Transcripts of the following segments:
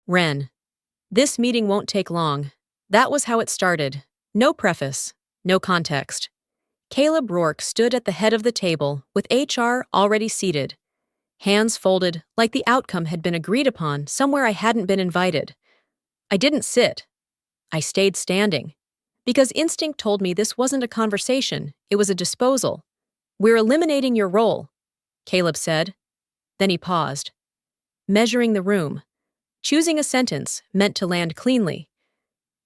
Ren. This meeting won't take long. That was how it started. No preface. No context. Caleb Rourke stood at the head of the table, with HR already seated. Hands folded, like the outcome had been agreed upon somewhere I hadn't been invited. I didn't sit. I stayed standing. Because instinct told me this wasn't a conversation, it was a disposal. "We're eliminating your role," Caleb said. Then he paused. Measuring the room. Choosing a sentence meant to land cleanly.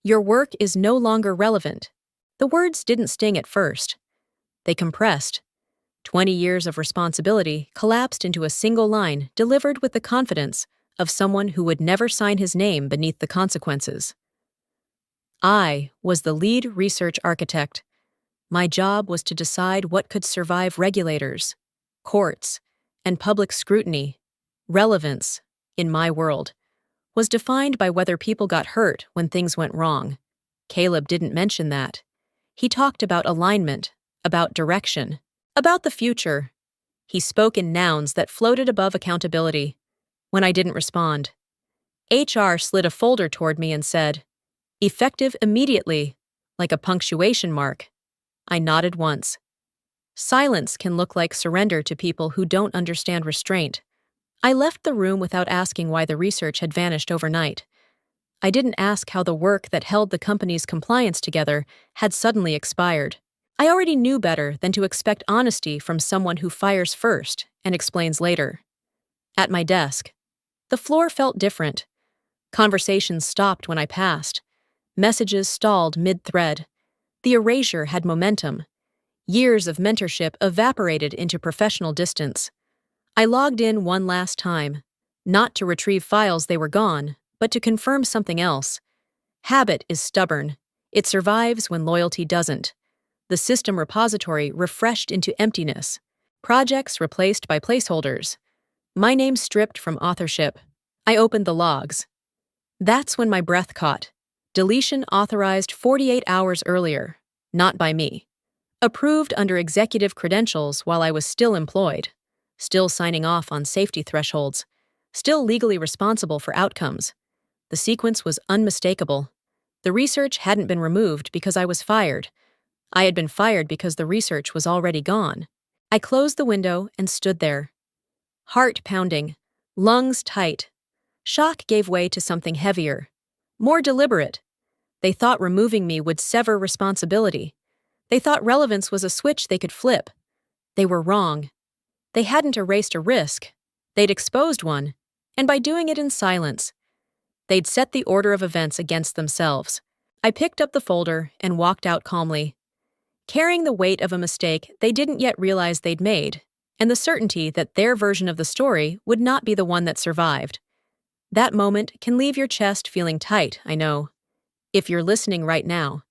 "Your work is no longer relevant." The words didn't sting at first. They compressed. 20 years of responsibility collapsed into a single line delivered with the confidence of someone who would never sign his name beneath the consequences. I was the lead research architect. My job was to decide what could survive regulators, courts, and public scrutiny. Relevance, in my world, was defined by whether people got hurt when things went wrong. Caleb didn't mention that. He talked about alignment, about direction, about the future. He spoke in nouns that floated above accountability. When I didn't respond, HR slid a folder toward me and said, "Effective immediately," like a punctuation mark. I nodded once. Silence can look like surrender to people who don't understand restraint. I left the room without asking why the research had vanished overnight. I didn't ask how the work that held the company's compliance together had suddenly expired. I already knew better than to expect honesty from someone who fires first and explains later. At my desk, the floor felt different. Conversations stopped when I passed. Messages stalled mid-thread. The erasure had momentum. Years of mentorship evaporated into professional distance. I logged in one last time, not to retrieve files they were gone, but to confirm something else. Habit is stubborn. It survives when loyalty doesn't. The system repository refreshed into emptiness. Projects replaced by placeholders. My name stripped from authorship. I opened the logs. That's when my breath caught. Deletion authorized 48 hours earlier. Not by me. Approved under executive credentials while I was still employed. Still signing off on safety thresholds. Still legally responsible for outcomes. The sequence was unmistakable. The research hadn't been removed because I was fired. I had been fired because the research was already gone. I closed the window and stood there. Heart pounding. Lungs tight. Shock gave way to something heavier. More deliberate. They thought removing me would sever responsibility. They thought relevance was a switch they could flip. They were wrong. They hadn't erased a risk. They'd exposed one, and by doing it in silence, they'd set the order of events against themselves. I picked up the folder and walked out calmly, carrying the weight of a mistake they didn't yet realize they'd made, and the certainty that their version of the story would not be the one that survived. That moment can leave your chest feeling tight, I know. If you're listening right now,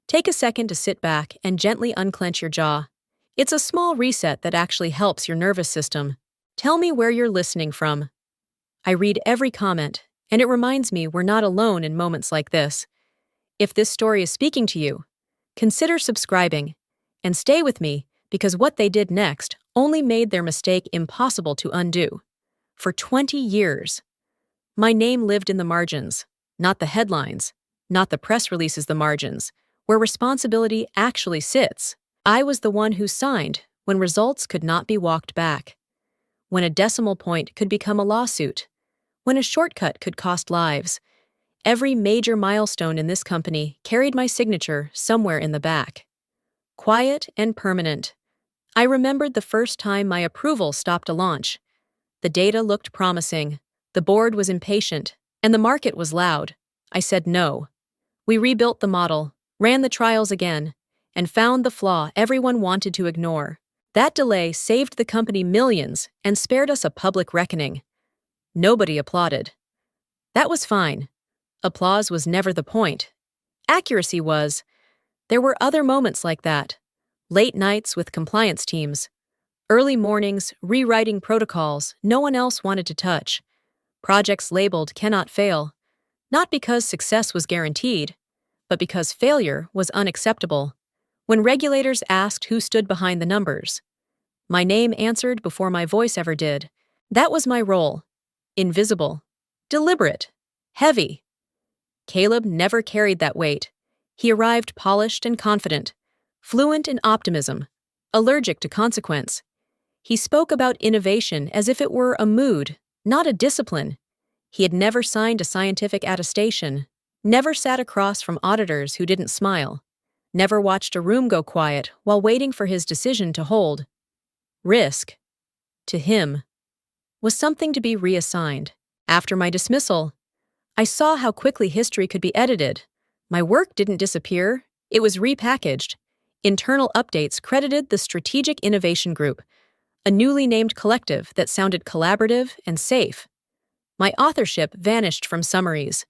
take a second to sit back and gently unclench your jaw. It's a small reset that actually helps your nervous system. Tell me where you're listening from. I read every comment, and it reminds me we're not alone in moments like this. If this story is speaking to you, consider subscribing, and stay with me because what they did next only made their mistake impossible to undo. For 20 years, my name lived in the margins, not the headlines, not the press releases, the margins, where responsibility actually sits. I was the one who signed when results could not be walked back, when a decimal point could become a lawsuit, when a shortcut could cost lives. Every major milestone in this company carried my signature somewhere in the back. Quiet and permanent. I remembered the first time my approval stopped a launch. The data looked promising, the board was impatient, and the market was loud. I said no. We rebuilt the model, ran the trials again, and found the flaw everyone wanted to ignore. That delay saved the company millions and spared us a public reckoning. Nobody applauded. That was fine. Applause was never the point. Accuracy was. There were other moments like that. Late nights with compliance teams. Early mornings rewriting protocols no one else wanted to touch. Projects labeled cannot fail. Not because success was guaranteed, but because failure was unacceptable. When regulators asked who stood behind the numbers, my name answered before my voice ever did. That was my role. Invisible. Deliberate. Heavy. Caleb never carried that weight. He arrived polished and confident, fluent in optimism, allergic to consequence. He spoke about innovation as if it were a mood, not a discipline. He had never signed a scientific attestation, never sat across from auditors who didn't smile, never watched a room go quiet while waiting for his decision to hold. Risk, to him, was something to be reassigned. After my dismissal, I saw how quickly history could be edited. My work didn't disappear, it was repackaged. Internal updates credited the Strategic Innovation Group, a newly named collective that sounded collaborative and safe. My authorship vanished from summaries.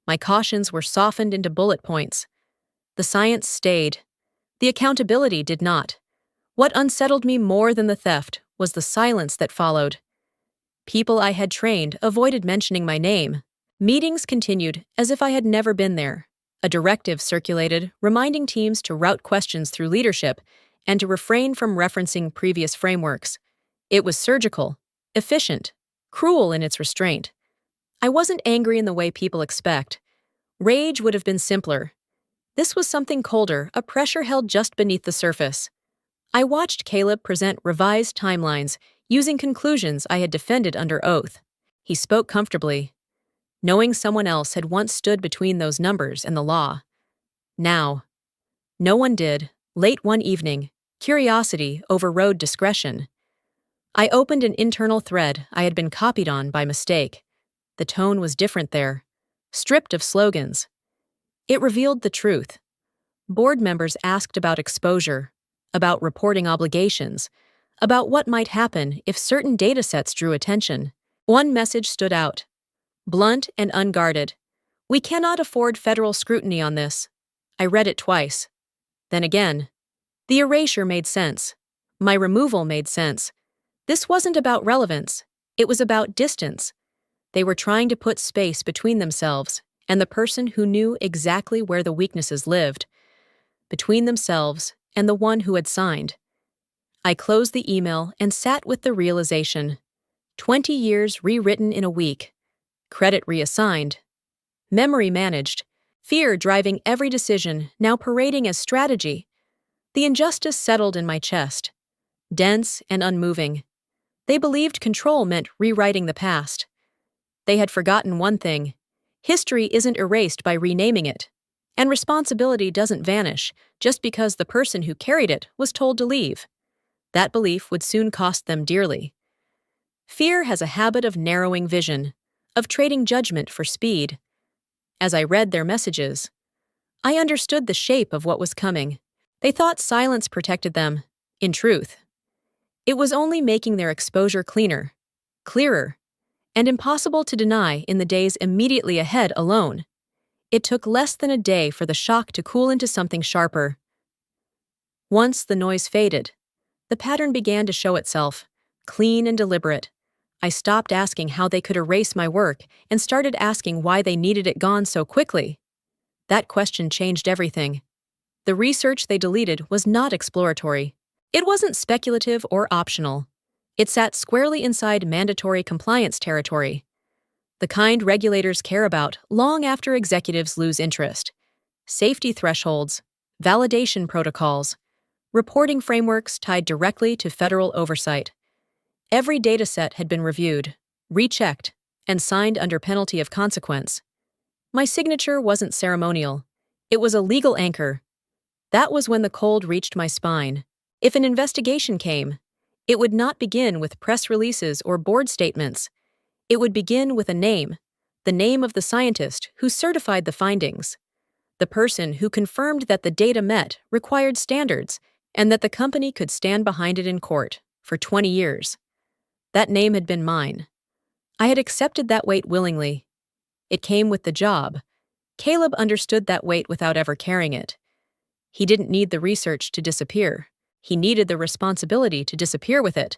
My cautions were softened into bullet points. The science stayed. The accountability did not. What unsettled me more than the theft was the silence that followed. People I had trained avoided mentioning my name. Meetings continued as if I had never been there. A directive circulated, reminding teams to route questions through leadership and to refrain from referencing previous frameworks. It was surgical, efficient, cruel in its restraint. I wasn't angry in the way people expect. Rage would have been simpler. This was something colder, a pressure held just beneath the surface. I watched Caleb present revised timelines, using conclusions I had defended under oath. He spoke comfortably, knowing someone else had once stood between those numbers and the law. Now, no one did. Late one evening, curiosity overrode discretion. I opened an internal thread I had been copied on by mistake. The tone was different there, stripped of slogans. It revealed the truth. Board members asked about exposure, about reporting obligations, about what might happen if certain datasets drew attention. One message stood out. Blunt and unguarded. We cannot afford federal scrutiny on this. I read it twice. Then again. The erasure made sense. My removal made sense. This wasn't about relevance. It was about distance. They were trying to put space between themselves and the person who knew exactly where the weaknesses lived. Between themselves and the one who had signed. I closed the email and sat with the realization. 20 years rewritten in a week. Credit reassigned. Memory managed. Fear driving every decision, now parading as strategy. The injustice settled in my chest. Dense and unmoving. They believed control meant rewriting the past. They had forgotten one thing. History isn't erased by renaming it. And responsibility doesn't vanish just because the person who carried it was told to leave. That belief would soon cost them dearly. Fear has a habit of narrowing vision, of trading judgment for speed. As I read their messages, I understood the shape of what was coming. They thought silence protected them. In truth, it was only making their exposure cleaner, clearer, and impossible to deny in the days immediately ahead alone. It took less than a day for the shock to cool into something sharper. Once the noise faded, the pattern began to show itself, clean and deliberate. I stopped asking how they could erase my work and started asking why they needed it gone so quickly. That question changed everything. The research they deleted was not exploratory. It wasn't speculative or optional. It sat squarely inside mandatory compliance territory. The kind regulators care about long after executives lose interest. Safety thresholds, validation protocols, reporting frameworks tied directly to federal oversight. Every dataset had been reviewed, rechecked, and signed under penalty of consequence. My signature wasn't ceremonial. It was a legal anchor. That was when the cold reached my spine. If an investigation came, it would not begin with press releases or board statements. It would begin with a name, the name of the scientist who certified the findings, the person who confirmed that the data met required standards and that the company could stand behind it in court for 20 years. That name had been mine. I had accepted that weight willingly. It came with the job. Caleb understood that weight without ever carrying it. He didn't need the research to disappear. He needed the responsibility to disappear with it.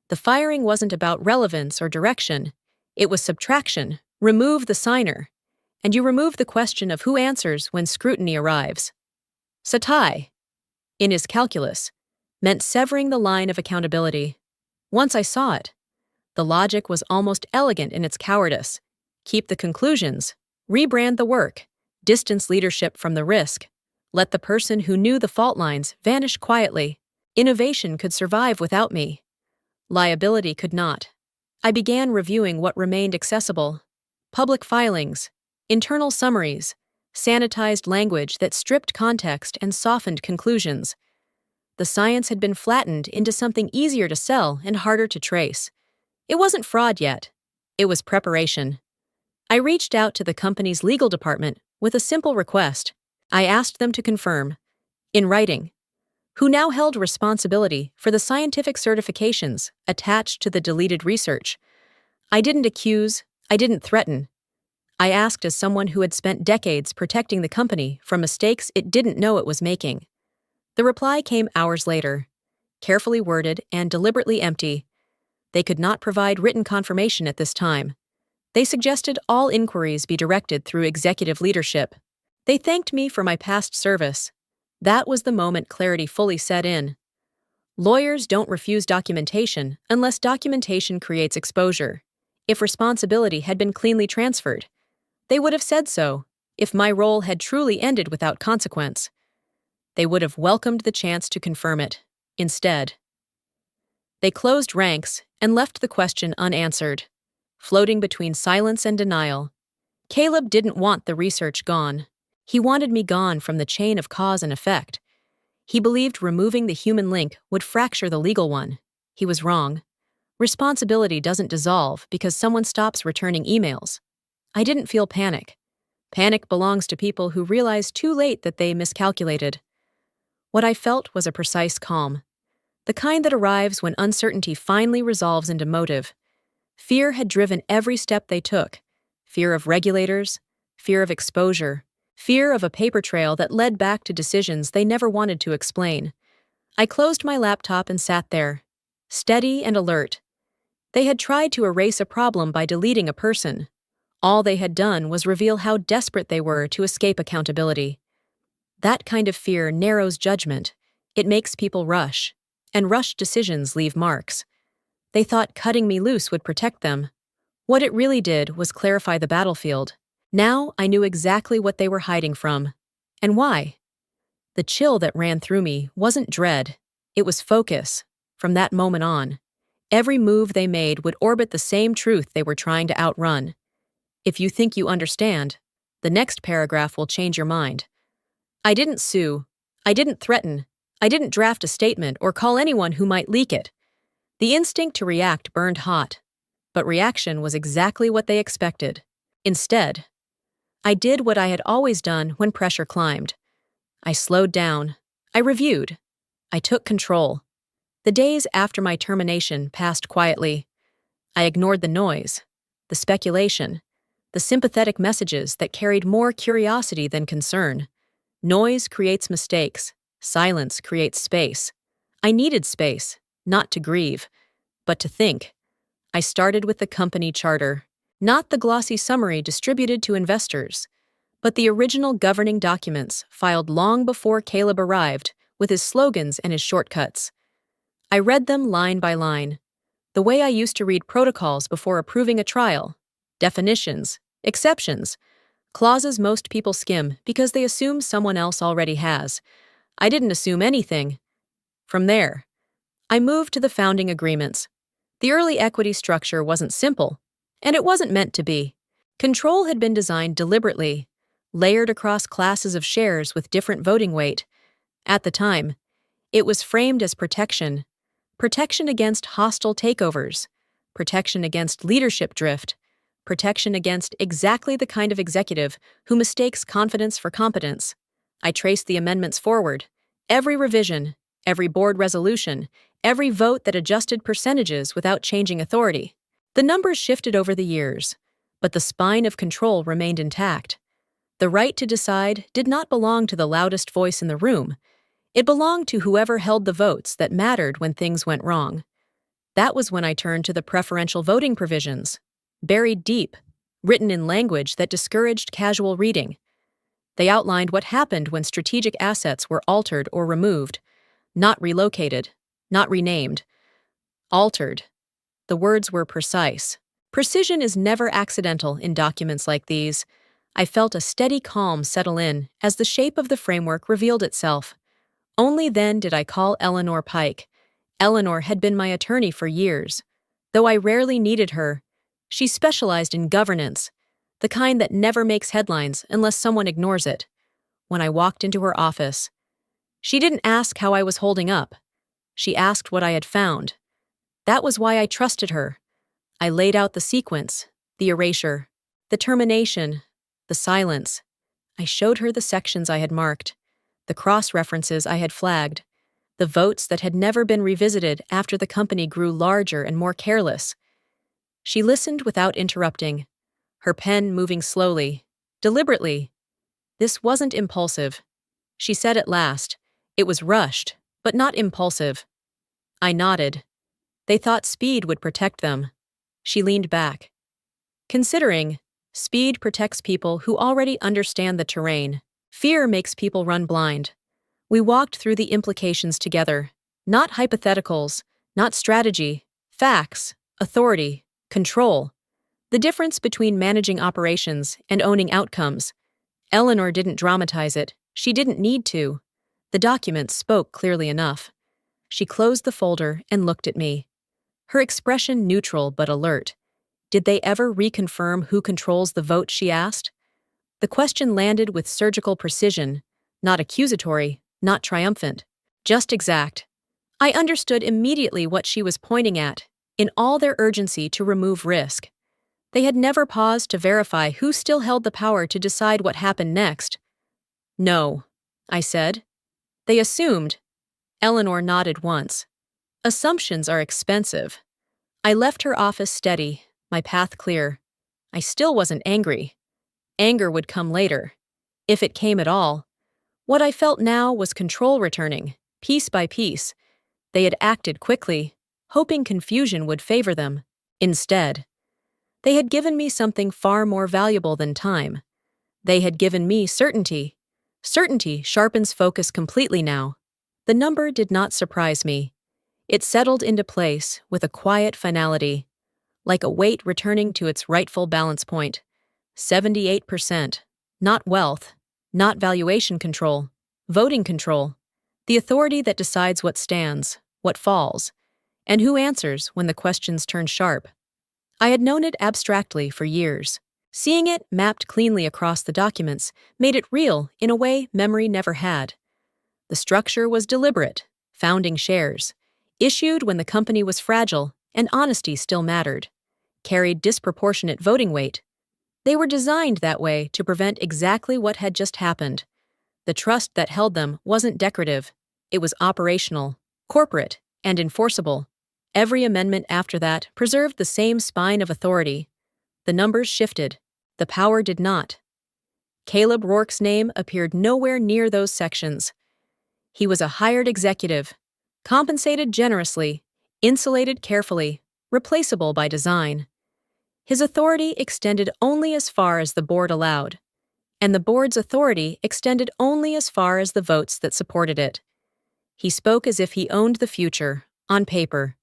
The firing wasn't about relevance or direction. It was subtraction. Remove the signer. And you remove the question of who answers when scrutiny arrives. Satai, in his calculus, meant severing the line of accountability. Once I saw it, the logic was almost elegant in its cowardice. Keep the conclusions. Rebrand the work. Distance leadership from the risk. Let the person who knew the fault lines vanish quietly. Innovation could survive without me. Liability could not. I began reviewing what remained accessible. Public filings, internal summaries, sanitized language that stripped context and softened conclusions. The science had been flattened into something easier to sell and harder to trace. It wasn't fraud yet. It was preparation. I reached out to the company's legal department with a simple request. I asked them to confirm, in writing, who now held responsibility for the scientific certifications attached to the deleted research. I didn't accuse, I didn't threaten. I asked as someone who had spent decades protecting the company from mistakes it didn't know it was making. The reply came hours later, carefully worded and deliberately empty. They could not provide written confirmation at this time. They suggested all inquiries be directed through executive leadership. They thanked me for my past service. That was the moment clarity fully set in. Lawyers don't refuse documentation unless documentation creates exposure. If responsibility had been cleanly transferred, they would have said so. If my role had truly ended without consequence, they would have welcomed the chance to confirm it. Instead, they closed ranks and left the question unanswered, floating between silence and denial. Caleb didn't want the research gone. He wanted me gone from the chain of cause and effect. He believed removing the human link would fracture the legal one. He was wrong. Responsibility doesn't dissolve because someone stops returning emails. I didn't feel panic. Panic belongs to people who realize too late that they miscalculated. What I felt was a precise calm, the kind that arrives when uncertainty finally resolves into motive. Fear had driven every step they took. Fear of regulators, fear of exposure, fear of a paper trail that led back to decisions they never wanted to explain. I closed my laptop and sat there, steady and alert. They had tried to erase a problem by deleting a person. All they had done was reveal how desperate they were to escape accountability. That kind of fear narrows judgment. It makes people rush, and rushed decisions leave marks. They thought cutting me loose would protect them. What it really did was clarify the battlefield. Now I knew exactly what they were hiding from, and why. The chill that ran through me wasn't dread, it was focus. From that moment on, every move they made would orbit the same truth they were trying to outrun. If you think you understand, the next paragraph will change your mind. I didn't sue, I didn't threaten, I didn't draft a statement or call anyone who might leak it. The instinct to react burned hot, but reaction was exactly what they expected. Instead, I did what I had always done when pressure climbed. I slowed down. I reviewed. I took control. The days after my termination passed quietly. I ignored the noise, the speculation, the sympathetic messages that carried more curiosity than concern. Noise creates mistakes. Silence creates space. I needed space, not to grieve, but to think. I started with the company charter, not the glossy summary distributed to investors, but the original governing documents filed long before Caleb arrived with his slogans and his shortcuts. I read them line by line, the way I used to read protocols before approving a trial. Definitions, exceptions, clauses most people skim because they assume someone else already has. I didn't assume anything. From there, I moved to the founding agreements. The early equity structure wasn't simple, and it wasn't meant to be. Control had been designed deliberately, layered across classes of shares with different voting weight. At the time, it was framed as protection against hostile takeovers, protection against leadership drift, protection against exactly the kind of executive who mistakes confidence for competence. I traced the amendments forward. Every revision, every board resolution, every vote that adjusted percentages without changing authority. The numbers shifted over the years, but the spine of control remained intact. The right to decide did not belong to the loudest voice in the room. It belonged to whoever held the votes that mattered when things went wrong. That was when I turned to the preferential voting provisions, buried deep, written in language that discouraged casual reading. They outlined what happened when strategic assets were altered or removed, not relocated, not renamed. Altered. The words were precise. Precision is never accidental in documents like these. I felt a steady calm settle in as the shape of the framework revealed itself. Only then did I call Eleanor Pike. Eleanor had been my attorney for years. Though I rarely needed her, she specialized in governance, the kind that never makes headlines unless someone ignores it. When I walked into her office, she didn't ask how I was holding up. She asked what I had found. That was why I trusted her. I laid out the sequence, the erasure, the termination, the silence. I showed her the sections I had marked, the cross-references I had flagged, the votes that had never been revisited after the company grew larger and more careless. She listened without interrupting, her pen moving slowly, deliberately. This wasn't impulsive. She said at last. It was rushed, but not impulsive. I nodded. They thought speed would protect them. She leaned back. Considering, speed protects people who already understand the terrain. Fear makes people run blind. We walked through the implications together. Not hypotheticals, not strategy, facts, authority, control. The difference between managing operations and owning outcomes. Eleanor didn't dramatize it. She didn't need to. The documents spoke clearly enough. She closed the folder and looked at me. Her expression neutral but alert. Did they ever reconfirm who controls the vote, she asked? The question landed with surgical precision, not accusatory, not triumphant, just exact. I understood immediately what she was pointing at, in all their urgency to remove risk. They had never paused to verify who still held the power to decide what happened next. No, I said. They assumed. Eleanor nodded once. Assumptions are expensive. I left her office steady, my path clear. I still wasn't angry. Anger would come later, if it came at all. What I felt now was control returning, piece by piece. They had acted quickly, hoping confusion would favor them. Instead, they had given me something far more valuable than time. They had given me certainty. Certainty sharpens focus completely now. The number did not surprise me. It settled into place with a quiet finality, like a weight returning to its rightful balance point. 78%. Not wealth, not valuation control, voting control. The authority that decides what stands, what falls, and who answers when the questions turn sharp. I had known it abstractly for years. Seeing it mapped cleanly across the documents made it real in a way memory never had. The structure was deliberate, founding shares, issued when the company was fragile and honesty still mattered, carried disproportionate voting weight. They were designed that way to prevent exactly what had just happened. The trust that held them wasn't decorative. It was operational, corporate, and enforceable. Every amendment after that preserved the same spine of authority. The numbers shifted. The power did not. Caleb Rourke's name appeared nowhere near those sections. He was a hired executive, compensated generously, insulated carefully, replaceable by design. His authority extended only as far as the board allowed, and the board's authority extended only as far as the votes that supported it. He spoke as if he owned the future, on paper.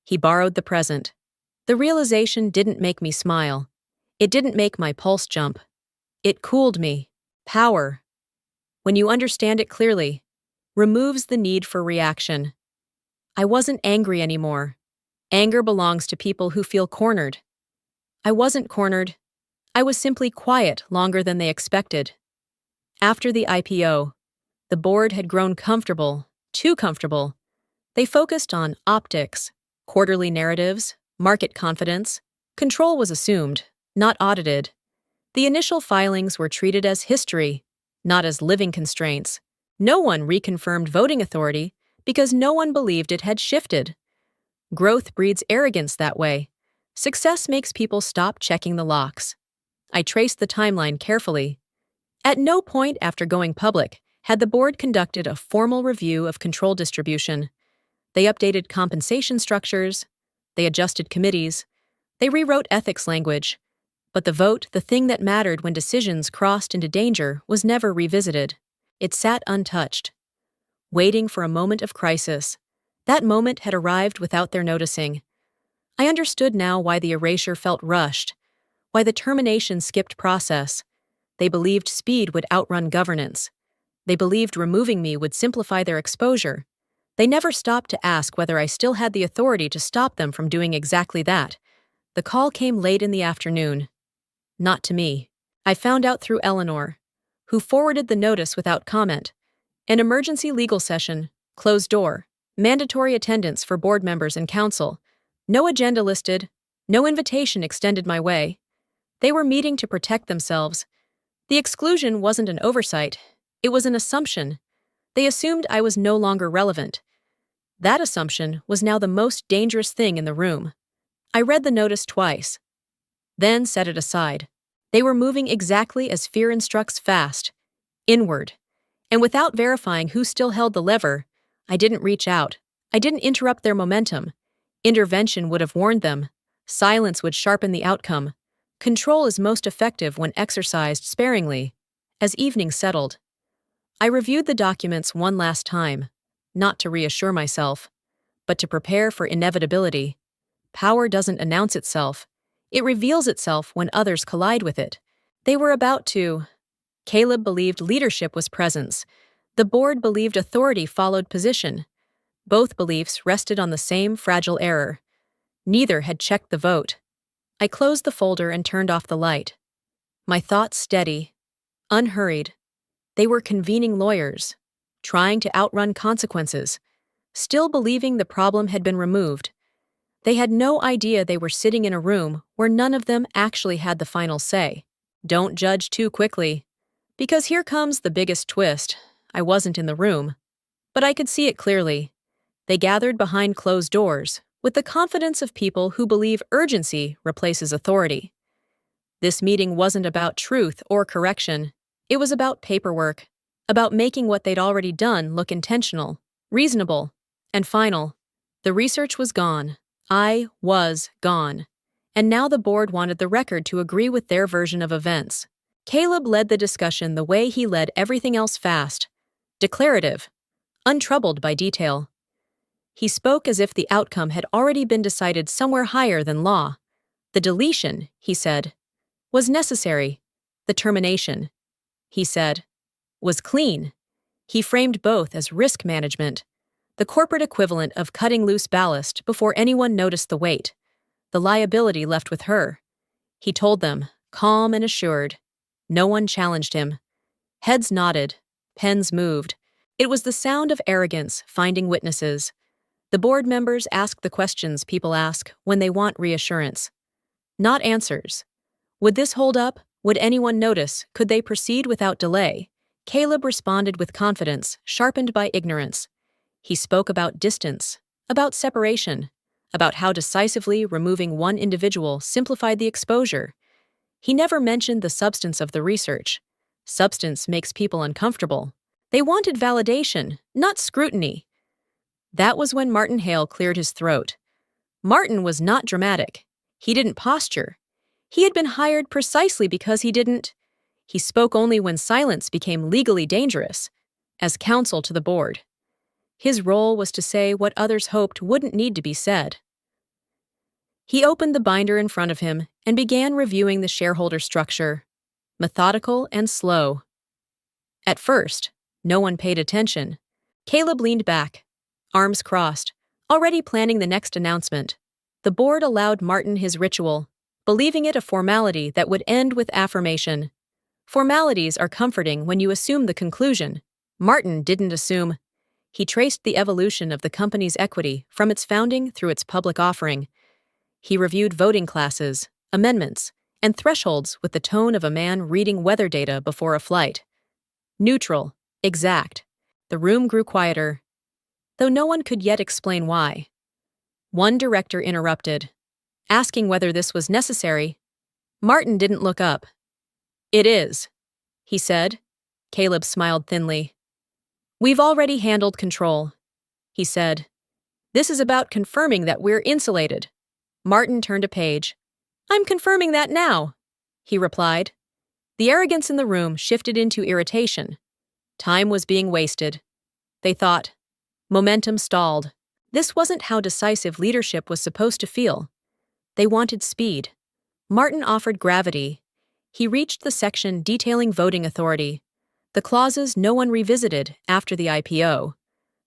He borrowed the present. The realization didn't make me smile. It didn't make my pulse jump. It cooled me. Power, when you understand it clearly, removes the need for reaction. I wasn't angry anymore. Anger belongs to people who feel cornered. I wasn't cornered. I was simply quiet longer than they expected. After the IPO, the board had grown comfortable, too comfortable. They focused on optics, quarterly narratives, market confidence. Control was assumed, not audited. The initial filings were treated as history, not as living constraints. No one reconfirmed voting authority because no one believed it had shifted. Growth breeds arrogance that way. Success makes people stop checking the locks. I traced the timeline carefully. At no point after going public had the board conducted a formal review of control distribution. They updated compensation structures. They adjusted committees. They rewrote ethics language. But the vote, the thing that mattered when decisions crossed into danger, was never revisited. It sat untouched, waiting for a moment of crisis. That moment had arrived without their noticing. I understood now why the erasure felt rushed, why the termination skipped process. They believed speed would outrun governance. They believed removing me would simplify their exposure. They never stopped to ask whether I still had the authority to stop them from doing exactly that. The call came late in the afternoon. Not to me. I found out through Eleanor, who forwarded the notice without comment. An emergency legal session, closed door, mandatory attendance for board members and council. No agenda listed, no invitation extended my way. They were meeting to protect themselves. The exclusion wasn't an oversight, it was an assumption. They assumed I was no longer relevant. That assumption was now the most dangerous thing in the room. I read the notice twice, then set it aside. They were moving exactly as fear instructs fast, inward. And without verifying who still held the lever, I didn't reach out. I didn't interrupt their momentum. Intervention would have warned them. Silence would sharpen the outcome. Control is most effective when exercised sparingly. As evening settled, I reviewed the documents one last time, not to reassure myself, but to prepare for inevitability. Power doesn't announce itself. It reveals itself when others collide with it. They were about to. Caleb believed leadership was presence. The board believed authority followed position. Both beliefs rested on the same fragile error. Neither had checked the vote. I closed the folder and turned off the light. My thoughts steady, unhurried. They were convening lawyers, trying to outrun consequences, still believing the problem had been removed. They had no idea they were sitting in a room where none of them actually had the final say. Don't judge too quickly. Because here comes the biggest twist. I wasn't in the room, but I could see it clearly. They gathered behind closed doors, with the confidence of people who believe urgency replaces authority. This meeting wasn't about truth or correction. It was about paperwork, about making what they'd already done look intentional, reasonable, and final. The research was gone. I was gone. And now the board wanted the record to agree with their version of events. Caleb led the discussion the way he led everything else fast, declarative, untroubled by detail. He spoke as if the outcome had already been decided somewhere higher than law. The deletion, he said, was necessary. The termination, he said, was clean. He framed both as risk management, the corporate equivalent of cutting loose ballast before anyone noticed the weight. The liability left with her. He told them, calm and assured. No one challenged him. Heads nodded, pens moved. It was the sound of arrogance finding witnesses. The board members asked the questions people ask when they want reassurance. Not answers. Would this hold up? Would anyone notice? Could they proceed without delay? Caleb responded with confidence, sharpened by ignorance. He spoke about distance, about separation, about how decisively removing one individual simplified the exposure. He never mentioned the substance of the research. Substance makes people uncomfortable. They wanted validation, not scrutiny. That was when Martin Hale cleared his throat. Martin was not dramatic. He didn't posture. He had been hired precisely because he didn't. He spoke only when silence became legally dangerous, as counsel to the board. His role was to say what others hoped wouldn't need to be said. He opened the binder in front of him and began reviewing the shareholder structure, methodical and slow. At first, no one paid attention. Caleb leaned back, arms crossed, already planning the next announcement. The board allowed Martin his ritual, believing it a formality that would end with affirmation. Formalities are comforting when you assume the conclusion. Martin didn't assume. He traced the evolution of the company's equity from its founding through its public offering. He reviewed voting classes, amendments, and thresholds with the tone of a man reading weather data before a flight. Neutral, exact. The room grew quieter, though no one could yet explain why. One director interrupted, asking whether this was necessary. Martin didn't look up. It is, he said. Caleb smiled thinly. We've already handled control, he said. This is about confirming that we're insulated. Martin turned a page. I'm confirming that now, he replied. The arrogance in the room shifted into irritation. Time was being wasted. They thought. Momentum stalled. This wasn't how decisive leadership was supposed to feel. They wanted speed. Martin offered gravity. He reached the section detailing voting authority, the clauses no one revisited after the IPO,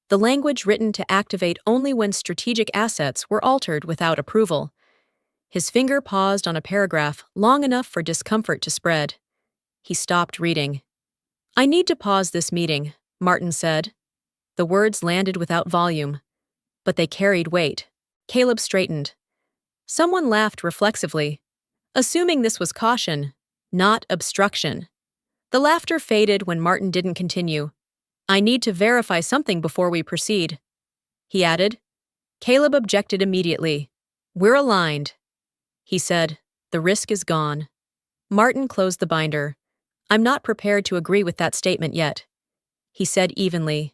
the language written to activate only when strategic assets were altered without approval. His finger paused on a paragraph long enough for discomfort to spread. He stopped reading. "I need to pause this meeting," Martin said. The words landed without volume, but they carried weight. Caleb straightened. Someone laughed reflexively, assuming this was caution, not obstruction. The laughter faded when Martin didn't continue. "I need to verify something before we proceed," he added. Caleb objected immediately. "We're aligned," he said. "The risk is gone." Martin closed the binder. "I'm not prepared to agree with that statement yet," he said evenly.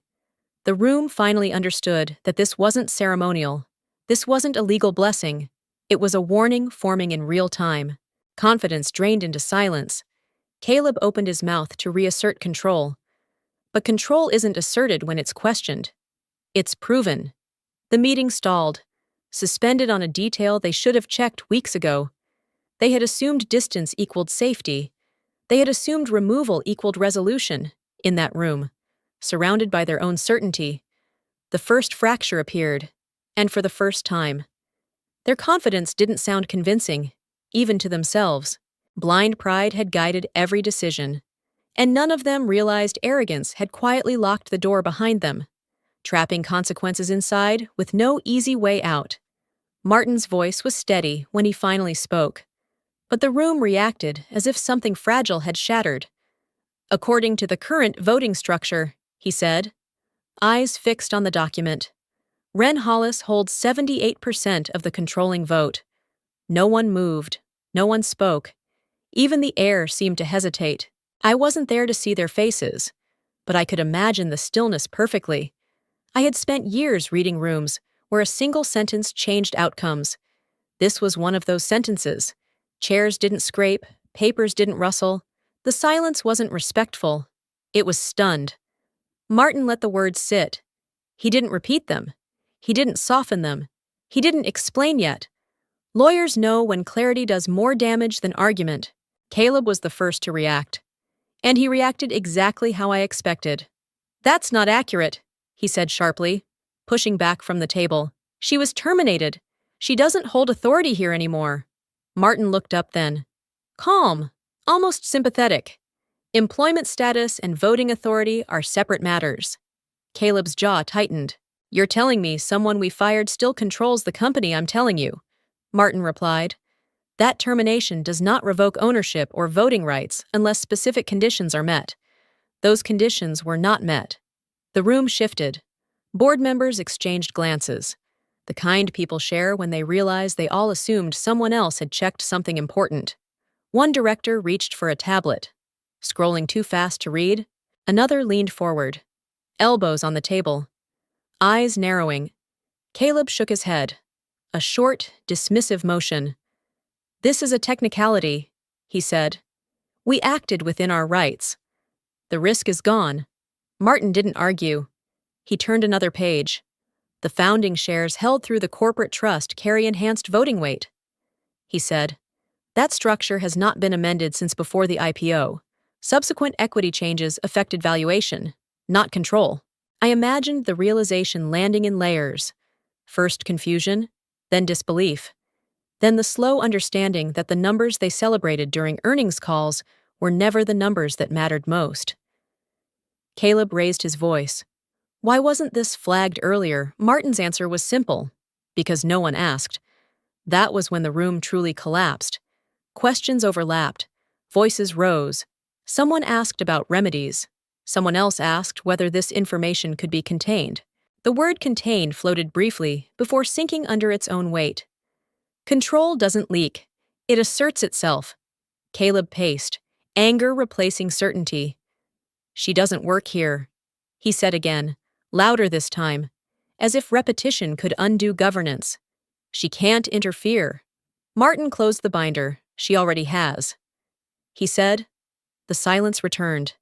The room finally understood that this wasn't ceremonial. This wasn't a legal blessing. It was a warning forming in real time. Confidence drained into silence. Caleb opened his mouth to reassert control. But control isn't asserted when it's questioned. It's proven. The meeting stalled, suspended on a detail they should have checked weeks ago. They had assumed distance equaled safety. They had assumed removal equaled resolution in that room, surrounded by their own certainty. The first fracture appeared, and for the first time. Their confidence didn't sound convincing, even to themselves. Blind pride had guided every decision, and none of them realized arrogance had quietly locked the door behind them, trapping consequences inside with no easy way out. Martin's voice was steady when he finally spoke, but the room reacted as if something fragile had shattered. "According to the current voting structure," he said, eyes fixed on the document, "Ren Hollis holds 78% of the controlling vote." No one moved. No one spoke. Even the air seemed to hesitate. I wasn't there to see their faces, but I could imagine the stillness perfectly. I had spent years reading rooms where a single sentence changed outcomes. This was one of those sentences. Chairs didn't scrape, papers didn't rustle. The silence wasn't respectful. It was stunned. Martin let the words sit. He didn't repeat them. He didn't soften them. He didn't explain yet. Lawyers know when clarity does more damage than argument. Caleb was the first to react. And he reacted exactly how I expected. "That's not accurate," he said sharply, pushing back from the table. "She was terminated. She doesn't hold authority here anymore." Martin looked up then. Calm, almost sympathetic. "Employment status and voting authority are separate matters." Caleb's jaw tightened. "You're telling me someone we fired still controls the company I'm telling you," Martin replied. "That termination does not revoke ownership or voting rights unless specific conditions are met. Those conditions were not met." The room shifted. Board members exchanged glances, the kind people share when they realize they all assumed someone else had checked something important. One director reached for a tablet. Scrolling too fast to read, another leaned forward, elbows on the table, eyes narrowing. Caleb shook his head, a short, dismissive motion. "This is a technicality," he said. "We acted within our rights. The risk is gone." Martin didn't argue. He turned another page. "The founding shares held through the corporate trust carry enhanced voting weight," he said. "That structure has not been amended since before the IPO. Subsequent equity changes affected valuation, not control." I imagined the realization landing in layers. First confusion, then disbelief, then the slow understanding that the numbers they celebrated during earnings calls were never the numbers that mattered most. Caleb raised his voice. "Why wasn't this flagged earlier?" Martin's answer was simple. Because no one asked. That was when the room truly collapsed. Questions overlapped. Voices rose. Someone asked about remedies. Someone else asked whether this information could be contained. The word contained floated briefly before sinking under its own weight. Control doesn't leak. It asserts itself. Caleb paced, anger replacing certainty. "She doesn't work here," he said again, louder this time, as if repetition could undo governance. "She can't interfere." Martin closed the binder. "She already has," he said. The silence returned.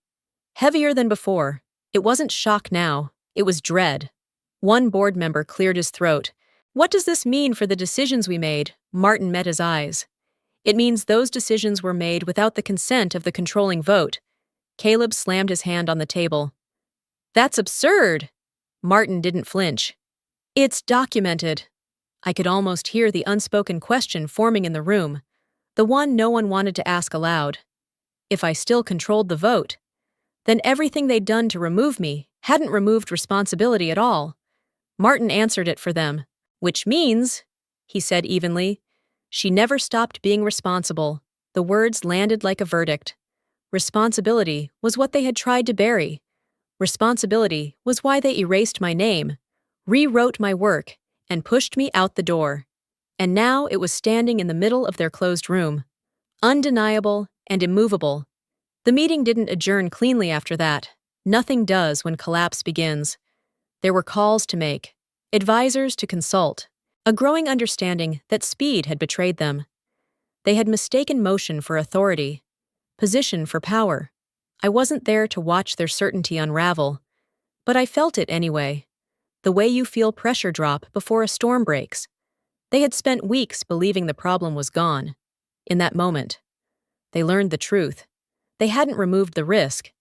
Heavier than before. It wasn't shock now. It was dread. One board member cleared his throat. What does this mean for the decisions we made? Martin met his eyes. It means those decisions were made without the consent of the controlling vote. Caleb slammed his hand on the table. That's absurd! Martin didn't flinch. It's documented. I could almost hear the unspoken question forming in the room, the one no one wanted to ask aloud. If I still controlled the vote, then everything they'd done to remove me hadn't removed responsibility at all. Martin answered it for them. Which means, he said evenly, she never stopped being responsible. The words landed like a verdict. Responsibility was what they had tried to bury. Responsibility was why they erased my name, rewrote my work, and pushed me out the door. And now it was standing in the middle of their closed room, undeniable and immovable. The meeting didn't adjourn cleanly after that. Nothing does when collapse begins. There were calls to make, advisors to consult, a growing understanding that speed had betrayed them. They had mistaken motion for authority, position for power. I wasn't there to watch their certainty unravel, but I felt it anyway. The way you feel pressure drop before a storm breaks. They had spent weeks believing the problem was gone. In that moment, they learned the truth. They hadn't removed the risk.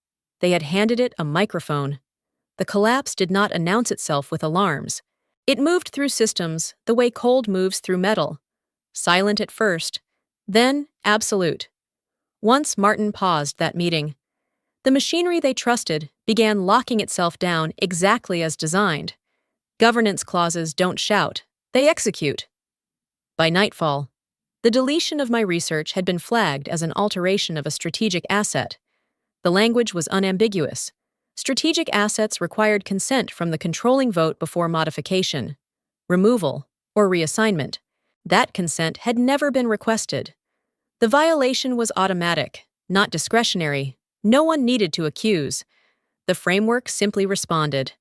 They had handed it a microphone. The collapse did not announce itself with alarms. It moved through systems the way cold moves through metal. Silent at first, then absolute. Once Martin paused that meeting, the machinery they trusted began locking itself down exactly as designed. Governance clauses don't shout, they execute. By nightfall, the deletion of my research had been flagged as an alteration of a strategic asset. The language was unambiguous. Strategic assets required consent from the controlling vote before modification, removal, or reassignment. That consent had never been requested. The violation was automatic, not discretionary. No one needed to accuse. The framework simply responded.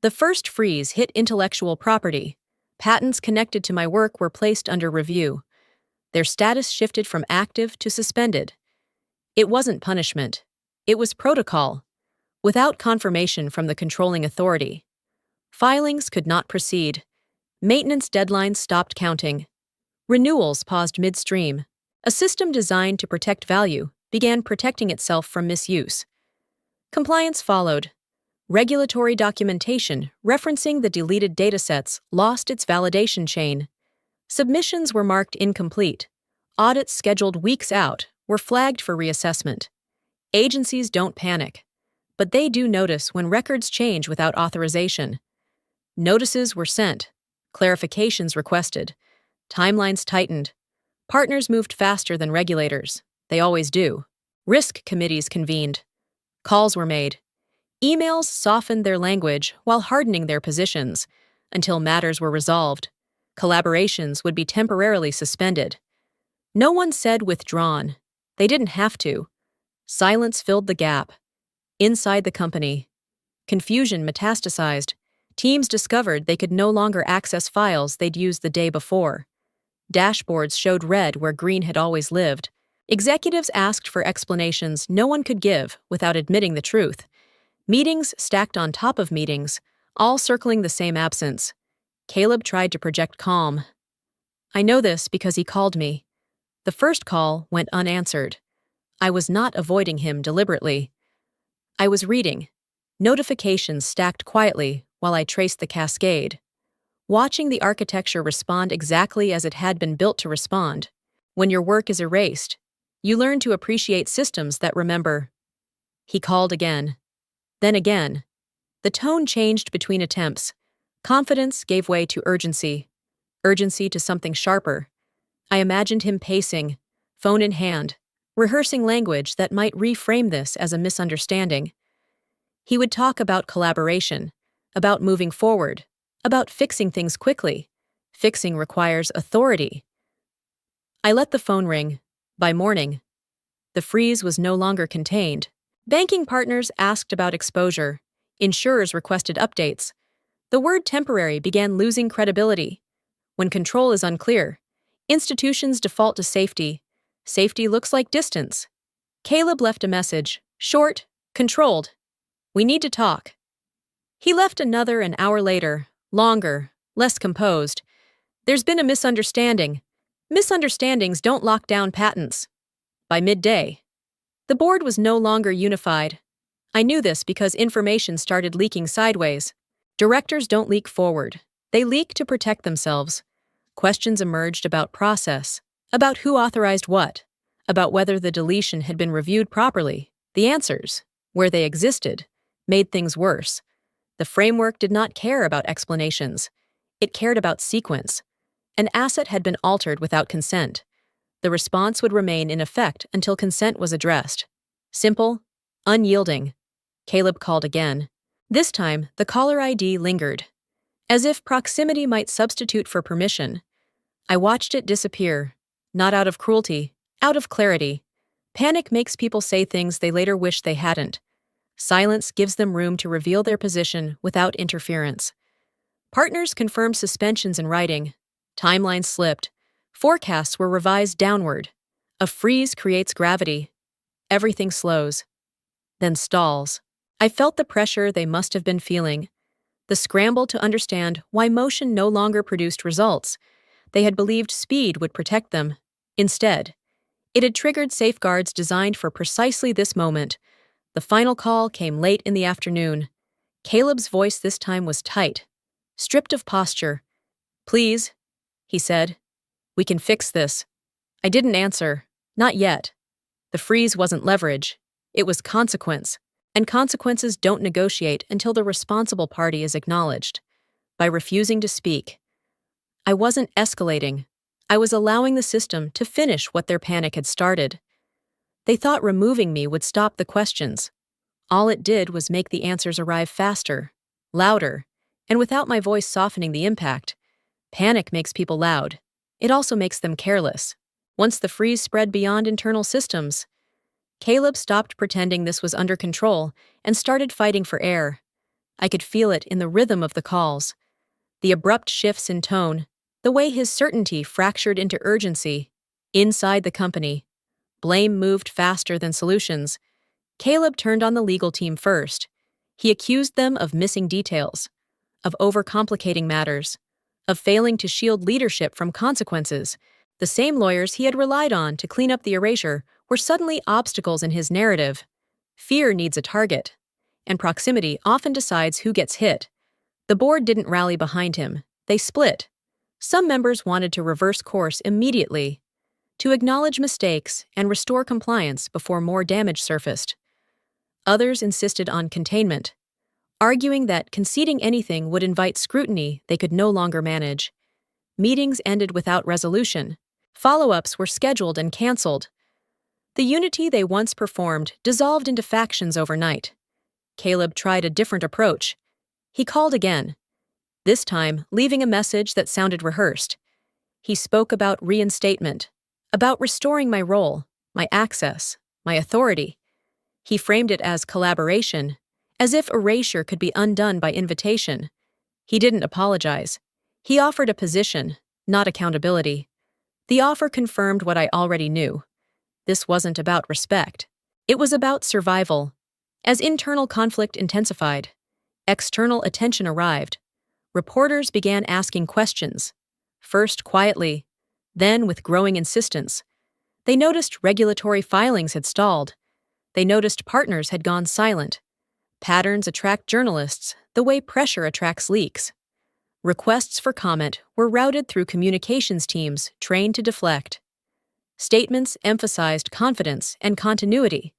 The first freeze hit intellectual property. Patents connected to my work were placed under review. Their status shifted from active to suspended. It wasn't punishment. It was protocol. Without confirmation from the controlling authority, filings could not proceed. Maintenance deadlines stopped counting. Renewals paused midstream. A system designed to protect value began protecting itself from misuse. Compliance followed. Regulatory documentation referencing the deleted datasets lost its validation chain. Submissions were marked incomplete. Audits scheduled weeks out were flagged for reassessment. Agencies don't panic, but they do notice when records change without authorization. Notices were sent, clarifications requested, timelines tightened. Partners moved faster than regulators. They always do. Risk committees convened. Calls were made. Emails softened their language while hardening their positions until matters were resolved. Collaborations would be temporarily suspended. No one said withdrawn. They didn't have to. Silence filled the gap. Inside the company, confusion metastasized. Teams discovered they could no longer access files they'd used the day before. Dashboards showed red where green had always lived. Executives asked for explanations no one could give without admitting the truth. Meetings stacked on top of meetings, all circling the same absence. Caleb tried to project calm. I know this because he called me. The first call went unanswered. I was not avoiding him deliberately. I was reading. Notifications stacked quietly while I traced the cascade. Watching the architecture respond exactly as it had been built to respond. When your work is erased, you learn to appreciate systems that remember. He called again. Then again. The tone changed between attempts. Confidence gave way to urgency. Urgency to something sharper. I imagined him pacing, phone in hand, rehearsing language that might reframe this as a misunderstanding. He would talk about collaboration, about moving forward, about fixing things quickly. Fixing requires authority. I let the phone ring. By morning, the freeze was no longer contained. Banking partners asked about exposure. Insurers requested updates. The word temporary began losing credibility. When control is unclear, institutions default to safety. Safety looks like distance. Caleb left a message, short, controlled. We need to talk. He left another an hour later, longer, less composed. There's been a misunderstanding. Misunderstandings don't lock down patents. By midday, the board was no longer unified. I knew this because information started leaking sideways. Directors don't leak forward. They leak to protect themselves. Questions emerged about process, about who authorized what, about whether the deletion had been reviewed properly. The answers, where they existed, made things worse. The framework did not care about explanations. It cared about sequence. An asset had been altered without consent. The response would remain in effect until consent was addressed. Simple, unyielding. Caleb called again. This time, the caller ID lingered, as if proximity might substitute for permission. I watched it disappear, not out of cruelty, out of clarity. Panic makes people say things they later wish they hadn't. Silence gives them room to reveal their position without interference. Partners confirmed suspensions in writing. Timelines slipped. Forecasts were revised downward. A freeze creates gravity. Everything slows, then stalls. I felt the pressure they must have been feeling, the scramble to understand why motion no longer produced results. They had believed speed would protect them. Instead, it had triggered safeguards designed for precisely this moment. The final call came late in the afternoon. Caleb's voice this time was tight, stripped of posture. "Please," he said. "We can fix this." I didn't answer. Not yet. The freeze wasn't leverage. It was consequence. And consequences don't negotiate until the responsible party is acknowledged. By refusing to speak, I wasn't escalating. I was allowing the system to finish what their panic had started. They thought removing me would stop the questions. All it did was make the answers arrive faster, louder, and without my voice softening the impact. Panic makes people loud. It also makes them careless. Once the freeze spread beyond internal systems, Caleb stopped pretending this was under control and started fighting for air. I could feel it in the rhythm of the calls, the abrupt shifts in tone, the way his certainty fractured into urgency. Inside the company, blame moved faster than solutions. Caleb turned on the legal team first. He accused them of missing details, of overcomplicating matters, of failing to shield leadership from consequences. The same lawyers he had relied on to clean up the erasure were suddenly obstacles in his narrative. Fear needs a target, and proximity often decides who gets hit. The board didn't rally behind him. They split. Some members wanted to reverse course immediately, to acknowledge mistakes and restore compliance before more damage surfaced. Others insisted on containment, arguing that conceding anything would invite scrutiny they could no longer manage. Meetings ended without resolution. Follow-ups were scheduled and canceled. The unity they once performed dissolved into factions overnight. Caleb tried a different approach. He called again, this time leaving a message that sounded rehearsed. He spoke about reinstatement, about restoring my role, my access, my authority. He framed it as collaboration, as if erasure could be undone by invitation. He didn't apologize. He offered a position, not accountability. The offer confirmed what I already knew. This wasn't about respect. It was about survival. As internal conflict intensified, external attention arrived. Reporters began asking questions, first quietly, then with growing insistence. They noticed regulatory filings had stalled. They noticed partners had gone silent. Patterns attract journalists the way pressure attracts leaks. Requests for comment were routed through communications teams trained to deflect. Statements emphasized confidence and continuity.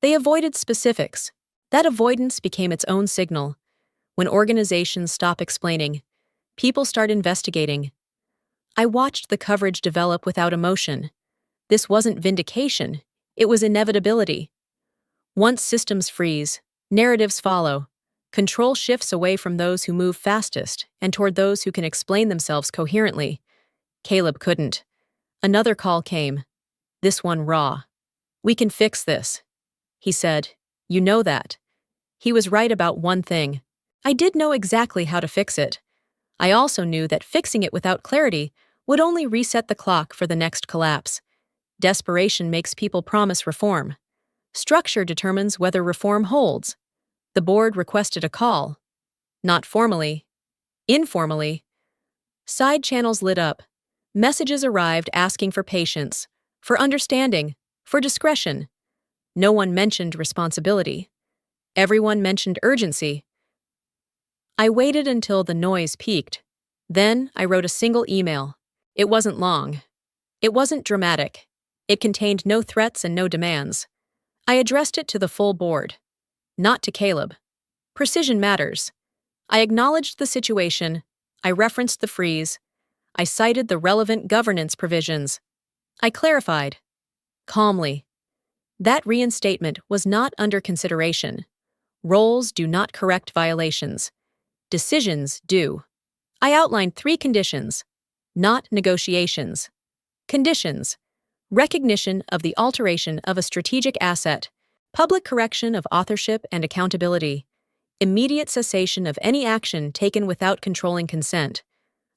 They avoided specifics. That avoidance became its own signal. When organizations stop explaining, people start investigating. I watched the coverage develop without emotion. This wasn't vindication, it was inevitability. Once systems freeze, narratives follow. Control shifts away from those who move fastest and toward those who can explain themselves coherently. Caleb couldn't. Another call came. This one raw. "We can fix this," he said. "You know that." He was right about one thing. I did know exactly how to fix it. I also knew that fixing it without clarity would only reset the clock for the next collapse. Desperation makes people promise reform. Structure determines whether reform holds. The board requested a call. Not formally. Informally. Side channels lit up. Messages arrived asking for patience, for understanding, for discretion. No one mentioned responsibility. Everyone mentioned urgency. I waited until the noise peaked. Then I wrote a single email. It wasn't long. It wasn't dramatic. It contained no threats and no demands. I addressed it to the full board. Not to Caleb. Precision matters. I acknowledged the situation. I referenced the freeze. I cited the relevant governance provisions. I clarified. Calmly. That reinstatement was not under consideration. Roles do not correct violations. Decisions do. I outlined 3 conditions, not negotiations. Conditions: recognition of the alteration of a strategic asset, public correction of authorship and accountability, immediate cessation of any action taken without controlling consent.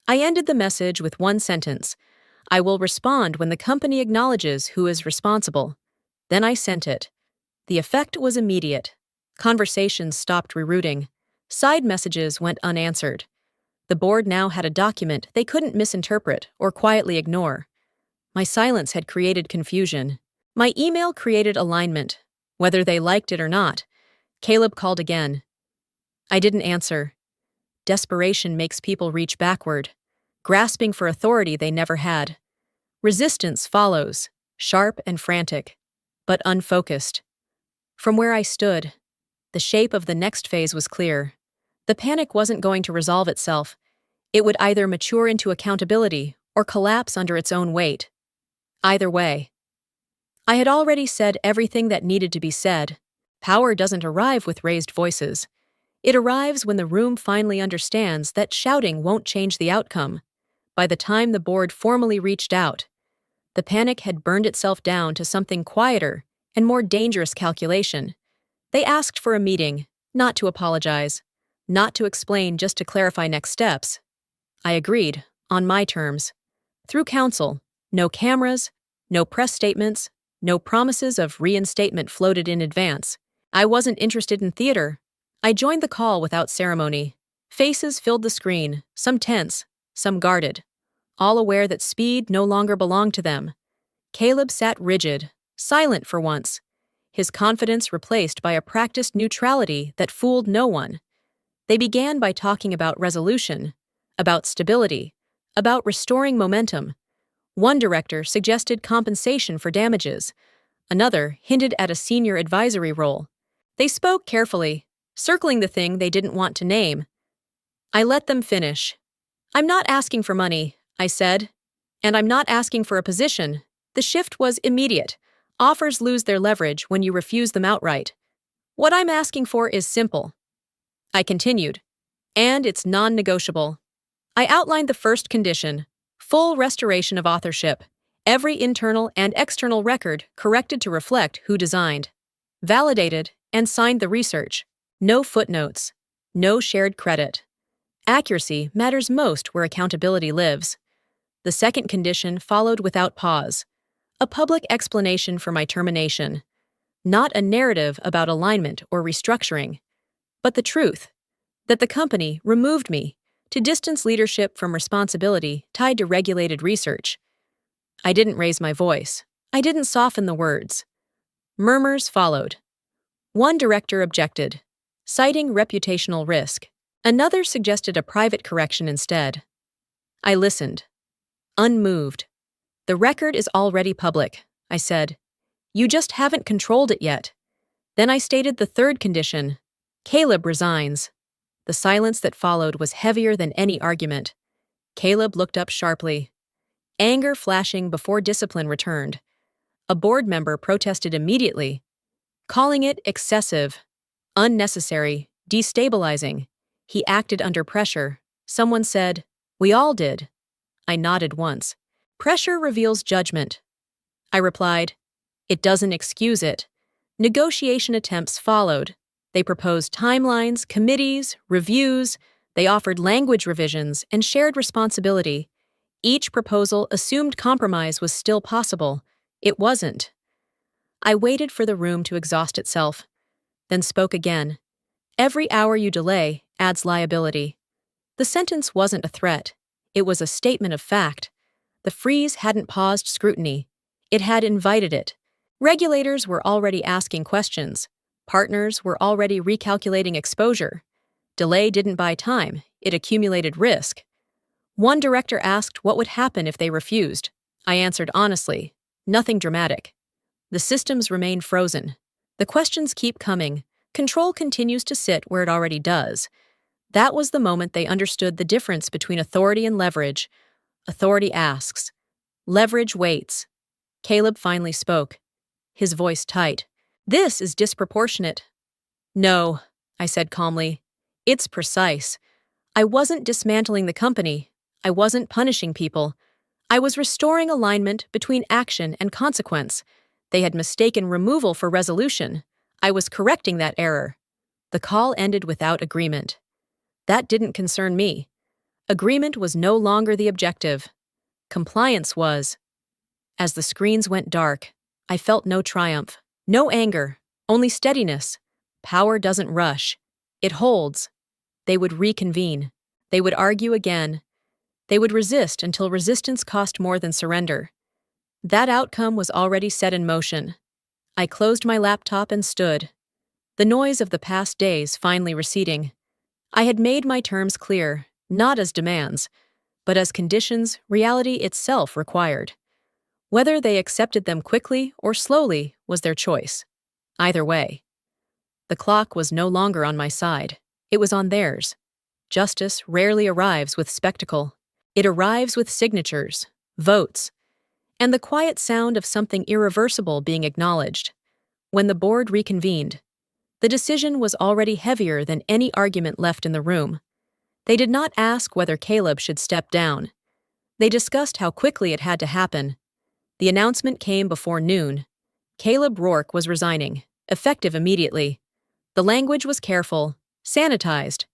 I ended the message with one sentence: I will respond when the company acknowledges who is responsible. Then I sent it. The effect was immediate. Conversations stopped rerouting. Side messages went unanswered. The board now had a document they couldn't misinterpret or quietly ignore. My silence had created confusion. My email created alignment, whether they liked it or not. Caleb called again. I didn't answer. Desperation makes people reach backward, grasping for authority they never had. Resistance follows, sharp and frantic, but unfocused. From where I stood, the shape of the next phase was clear. The panic wasn't going to resolve itself. It would either mature into accountability or collapse under its own weight. Either way. I had already said everything that needed to be said. Power doesn't arrive with raised voices. It arrives when the room finally understands that shouting won't change the outcome. By the time the board formally reached out, the panic had burned itself down to something quieter and more dangerous calculation. They asked for a meeting, not to apologize, not to explain, just to clarify next steps. I agreed, on my terms. Through counsel, no cameras, no press statements, no promises of reinstatement floated in advance. I wasn't interested in theater. I joined the call without ceremony. Faces filled the screen, some tense, some guarded, all aware that speed no longer belonged to them. Caleb sat rigid, silent for once, his confidence replaced by a practiced neutrality that fooled no one. They began by talking about resolution, about stability, about restoring momentum. One director suggested compensation for damages. Another hinted at a senior advisory role. They spoke carefully, circling the thing they didn't want to name. I let them finish. I'm not asking for money, I said. And I'm not asking for a position. The shift was immediate. Offers lose their leverage when you refuse them outright. What I'm asking for is simple. I continued. And it's non-negotiable. I outlined the first condition: full restoration of authorship. Every internal and external record corrected to reflect who designed, validated, and signed the research. No footnotes. No shared credit. Accuracy matters most where accountability lives. The second condition followed without pause. A public explanation for my termination. Not a narrative about alignment or restructuring, but the truth, that the company removed me to distance leadership from responsibility tied to regulated research. I didn't raise my voice. I didn't soften the words. Murmurs followed. One director objected, citing reputational risk. Another suggested a private correction instead. I listened, unmoved. The record is already public, I said. You just haven't controlled it yet. Then I stated the third condition. Caleb resigns. The silence that followed was heavier than any argument. Caleb looked up sharply, anger flashing before discipline returned. A board member protested immediately, calling it excessive, unnecessary, destabilizing. He acted under pressure. Someone said, "We all did." I nodded once. Pressure reveals judgment. I replied, "It doesn't excuse it." Negotiation attempts followed. They proposed timelines, committees, reviews. They offered language revisions and shared responsibility. Each proposal assumed compromise was still possible. It wasn't. I waited for the room to exhaust itself, then spoke again. Every hour you delay adds liability. The sentence wasn't a threat. It was a statement of fact. The freeze hadn't paused scrutiny. It had invited it. Regulators were already asking questions. Partners were already recalculating exposure. Delay didn't buy time, it accumulated risk. One director asked what would happen if they refused. I answered honestly, nothing dramatic. The systems remain frozen. The questions keep coming. Control continues to sit where it already does. That was the moment they understood the difference between authority and leverage. Authority asks. Leverage waits. Caleb finally spoke, his voice tight. This is disproportionate. No, I said calmly. It's precise. I wasn't dismantling the company. I wasn't punishing people. I was restoring alignment between action and consequence. They had mistaken removal for resolution. I was correcting that error. The call ended without agreement. That didn't concern me. Agreement was no longer the objective. Compliance was. As the screens went dark, I felt no triumph, no anger, only steadiness. Power doesn't rush. It holds. They would reconvene. They would argue again. They would resist until resistance cost more than surrender. That outcome was already set in motion. I closed my laptop and stood, the noise of the past days finally receding. I had made my terms clear, not as demands, but as conditions reality itself required. Whether they accepted them quickly or slowly was their choice. Either way. The clock was no longer on my side. It was on theirs. Justice rarely arrives with spectacle. It arrives with signatures, votes, and the quiet sound of something irreversible being acknowledged. When the board reconvened, the decision was already heavier than any argument left in the room. They did not ask whether Caleb should step down. They discussed how quickly it had to happen. The announcement came before noon. Caleb Rourke was resigning, effective immediately. The language was careful, sanitized,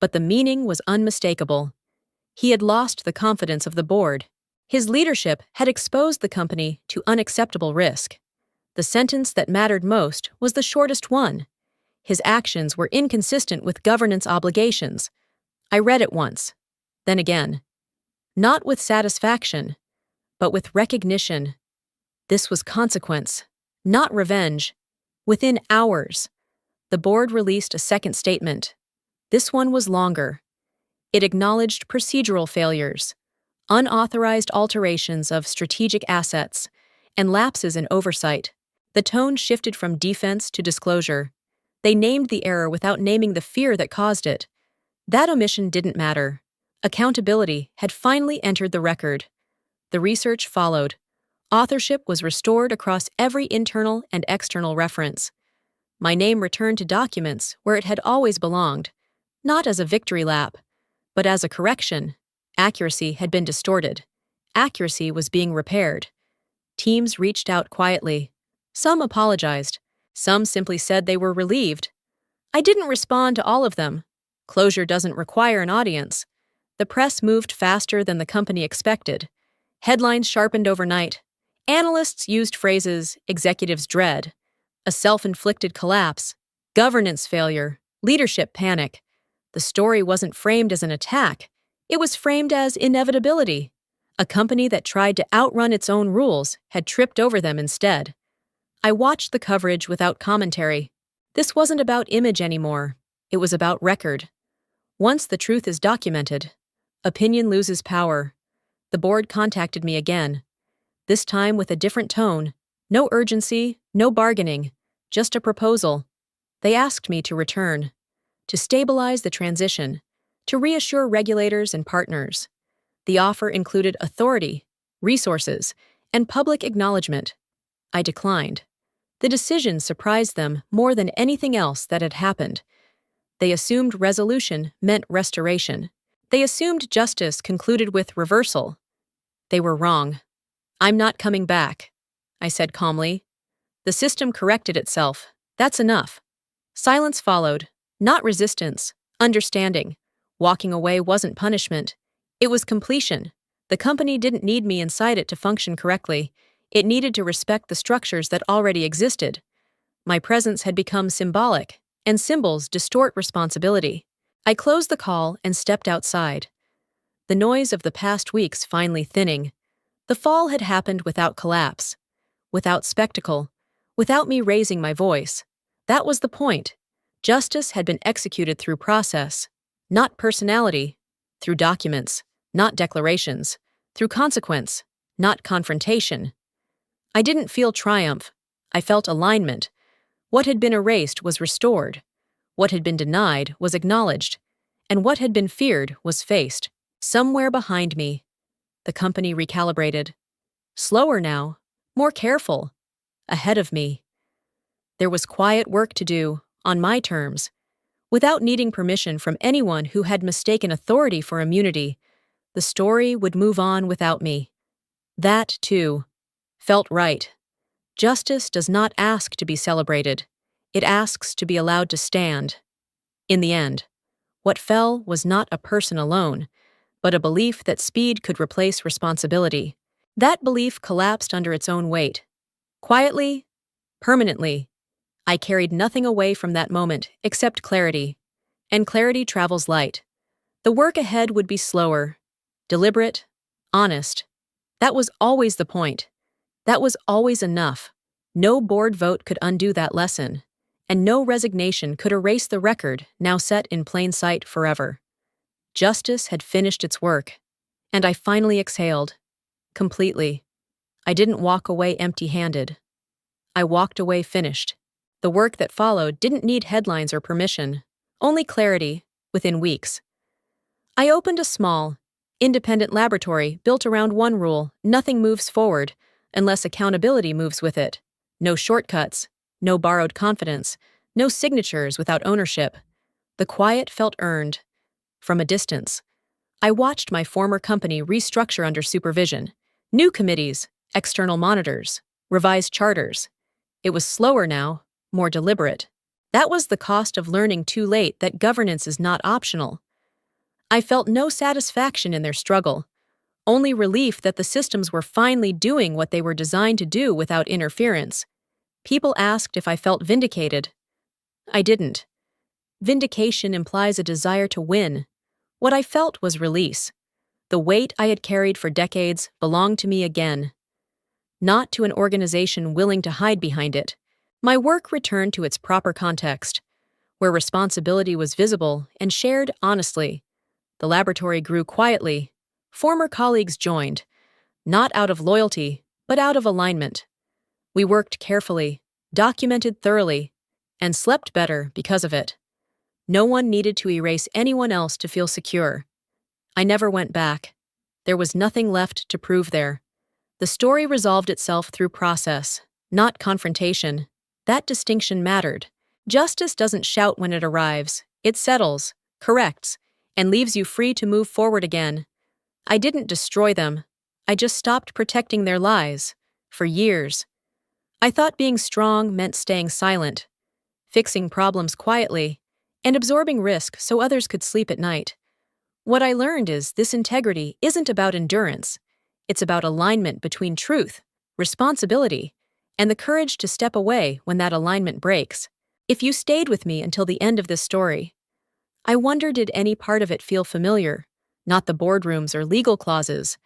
but the meaning was unmistakable. He had lost the confidence of the board. His leadership had exposed the company to unacceptable risk. The sentence that mattered most was the shortest one. His actions were inconsistent with governance obligations. I read it once, then again. Not with satisfaction, but with recognition. This was consequence, not revenge. Within hours, the board released a second statement. This one was longer. It acknowledged procedural failures, unauthorized alterations of strategic assets, and lapses in oversight. The tone shifted from defense to disclosure. They named the error without naming the fear that caused it. That omission didn't matter. Accountability had finally entered the record. The research followed. Authorship was restored across every internal and external reference. My name returned to documents where it had always belonged, not as a victory lap, but as a correction. Accuracy had been distorted. Accuracy was being repaired. Teams reached out quietly. Some apologized. Some simply said they were relieved. I didn't respond to all of them. Closure doesn't require an audience. The press moved faster than the company expected. Headlines sharpened overnight. Analysts used phrases executives dread, a self-inflicted collapse, governance failure, leadership panic. The story wasn't framed as an attack. It was framed as inevitability. A company that tried to outrun its own rules had tripped over them instead. I watched the coverage without commentary. This wasn't about image anymore. It was about record. Once the truth is documented, opinion loses power. The board contacted me again, this time with a different tone. No urgency, no bargaining, just a proposal. They asked me to return, to stabilize the transition, to reassure regulators and partners. The offer included authority, resources, and public acknowledgement. I declined. The decision surprised them more than anything else that had happened. They assumed resolution meant restoration. They assumed justice concluded with reversal. They were wrong. I'm not coming back, I said calmly. The system corrected itself. That's enough. Silence followed, not resistance, understanding. Walking away wasn't punishment. It was completion. The company didn't need me inside it to function correctly. It needed to respect the structures that already existed. My presence had become symbolic, and symbols distort responsibility. I closed the call and stepped outside. the noise of the past weeks finally thinning. The fall had happened without collapse, without spectacle, without me raising my voice. That was the point. Justice had been executed through process, not personality, through documents, not declarations, through consequence, not confrontation. I didn't feel triumph. I felt alignment. What had been erased was restored. What had been denied was acknowledged. And what had been feared was faced. Somewhere behind me, the company recalibrated. Slower now, more careful. Ahead of me, there was quiet work to do, on my terms, without needing permission from anyone who had mistaken authority for immunity. The story would move on without me. That, too, felt right. Justice does not ask to be celebrated. It asks to be allowed to stand. In the end, what fell was not a person alone, but a belief that speed could replace responsibility. That belief collapsed under its own weight. Quietly, permanently, I carried nothing away from that moment except clarity. And clarity travels light. The work ahead would be slower, deliberate, honest. That was always the point. That was always enough. No board vote could undo that lesson, and no resignation could erase the record now set in plain sight forever. Justice had finished its work, and I finally exhaled. Completely. I didn't walk away empty-handed. I walked away finished. The work that followed didn't need headlines or permission, only clarity, within weeks. I opened a small, independent laboratory built around one rule: nothing moves forward unless accountability moves with it. No shortcuts, no borrowed confidence, no signatures without ownership. The quiet felt earned. From a distance, I watched my former company restructure under supervision. New committees, external monitors, revised charters. It was slower now, more deliberate. That was the cost of learning too late that governance is not optional. I felt no satisfaction in their struggle, only relief that the systems were finally doing what they were designed to do without interference. People asked if I felt vindicated. I didn't. Vindication implies a desire to win. What I felt was release. The weight I had carried for decades belonged to me again, not to an organization willing to hide behind it. My work returned to its proper context, where responsibility was visible and shared honestly. The laboratory grew quietly. Former colleagues joined, not out of loyalty, but out of alignment. We worked carefully, documented thoroughly, and slept better because of it. No one needed to erase anyone else to feel secure. I never went back. There was nothing left to prove there. The story resolved itself through process, not confrontation. That distinction mattered. Justice doesn't shout when it arrives. It settles, corrects, and leaves you free to move forward again. I didn't destroy them. I just stopped protecting their lies. For years, I thought being strong meant staying silent, fixing problems quietly, and absorbing risk so others could sleep at night. What I learned is this integrity isn't about endurance. It's about alignment between truth, responsibility, and the courage to step away when that alignment breaks. If you stayed with me until the end of this story, I wonder, did any part of it feel familiar? Not the boardrooms or legal clauses,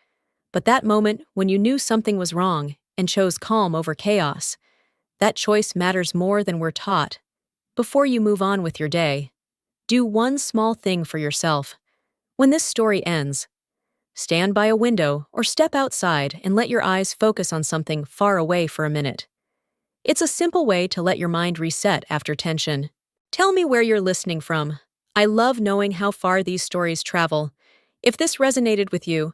but that moment when you knew something was wrong and chose calm over chaos. That choice matters more than we're taught. Before you move on with your day, do one small thing for yourself. When this story ends, stand by a window or step outside and let your eyes focus on something far away for a minute. It's a simple way to let your mind reset after tension. Tell me where you're listening from. I love knowing how far these stories travel. If this resonated with you,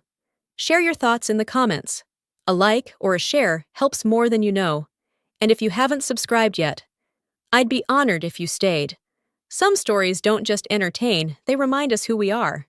share your thoughts in the comments. A like or a share helps more than you know. And if you haven't subscribed yet, I'd be honored if you stayed. Some stories don't just entertain, they remind us who we are.